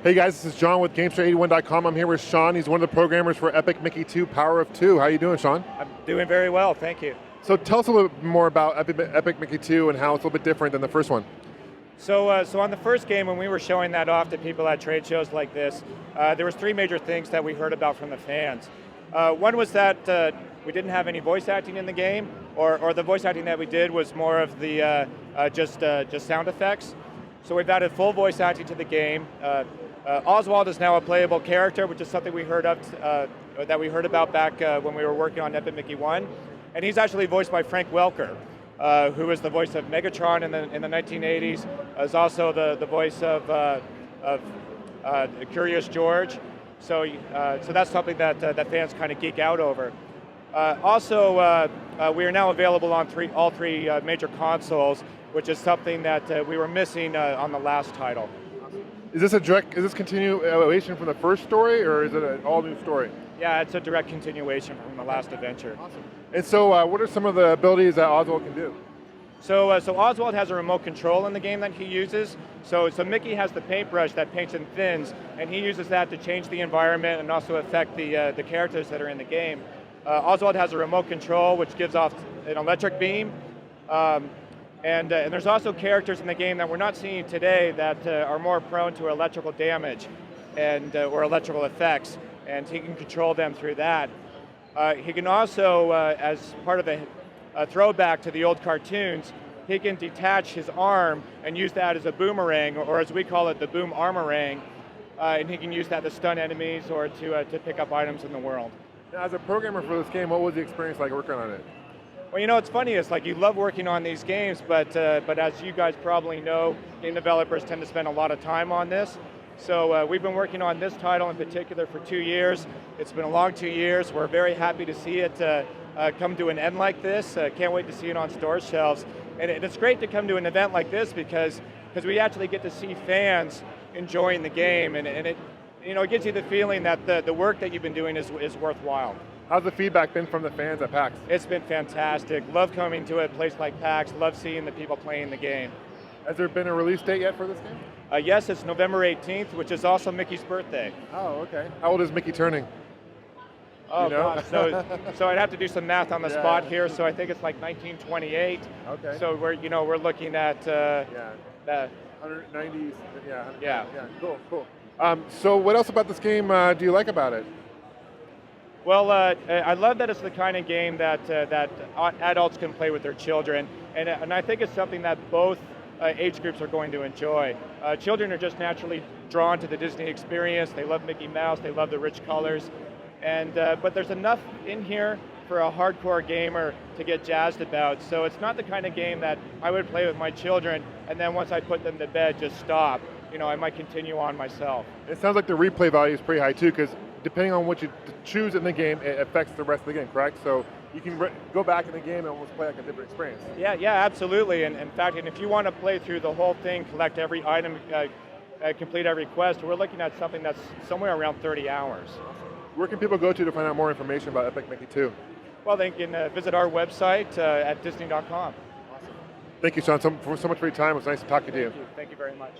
Hey guys, this is John with Gamester81.com. I'm here with Sean. He's one of the programmers for Epic Mickey 2 Power of 2. How are you doing, Sean? I'm doing very well, thank you. So tell us a little bit more about Epic Mickey 2 and how it's a little bit different than the first one. So on the first game, when we were showing that off to people at trade shows like this, there was three major things that we heard about from the fans. One was that we didn't have any voice acting in the game, or the voice acting that we did was more of the just sound effects. So we've added full voice acting to the game. Oswald is now a playable character, which is something we heard that we heard about back when we were working on Epic Mickey 1. And he's actually voiced by Frank Welker, who was the voice of Megatron in the 1980s, is also the voice of Curious George. So that's something that fans kind of geek out over. Also, we are now available on all three major consoles, which is something that we were missing on the last title. Is this continuation from the first story, or is it an all new story? Yeah, it's a direct continuation from the last adventure. Awesome. And so, what are some of the abilities that Oswald can do? So Oswald has a remote control in the game that he uses. So Mickey has the paintbrush that paints in fins, and he uses that to change the environment and also affect the characters that are in the game. Oswald has a remote control which gives off an electric beam. And there's also characters in the game that we're not seeing today that are more prone to electrical damage or electrical effects, and he can control them through that. He can also, as part of a throwback to the old cartoons, he can detach his arm and use that as a boomerang, or as we call it, the boom armorang, and he can use that to stun enemies or to pick up items in the world. Now, as a programmer for this game, what was the experience like working on it? Well, you know, it's funny, it's like you love working on these games, but as you guys probably know, game developers tend to spend a lot of time on this. So we've been working on this title in particular for 2 years. It's been a long 2 years. We're very happy to see it come to an end like this. Can't wait to see it on store shelves. And it's great to come to an event like this because we actually get to see fans enjoying the game, and it gives you the feeling that the work that you've been doing is worthwhile. How's the feedback been from the fans at PAX? It's been fantastic. Love coming to a place like PAX. Love seeing the people playing the game. Has there been a release date yet for this game? Yes, it's November 18th, which is also Mickey's birthday. Oh, okay. How old is Mickey turning? Oh, God. So I'd have to do some math on the spot here. So I think it's like 1928. Okay. So we're looking at 190s. Yeah. Cool. So what else about this game do you like about it? Well, I love that it's the kind of game that adults can play with their children, and I think it's something that both age groups are going to enjoy. Children are just naturally drawn to the Disney experience. They love Mickey Mouse. They love the rich colors, but there's enough in here for a hardcore gamer to get jazzed about. So it's not the kind of game that I would play with my children, and then once I put them to bed, just stop. I might continue on myself. It sounds like the replay value is pretty high too, because depending on what you choose in the game, it affects the rest of the game, correct? So you can go back in the game and almost play like a different experience. Yeah, absolutely. And in fact, if you want to play through the whole thing, collect every item, complete every quest, we're looking at something that's somewhere around 30 hours. Where can people go to find out more information about Epic Mickey 2? Well, they can visit our website at Disney.com. Awesome. Thank you, Sean, so much for your time. It was nice to talk to you. Thank you very much.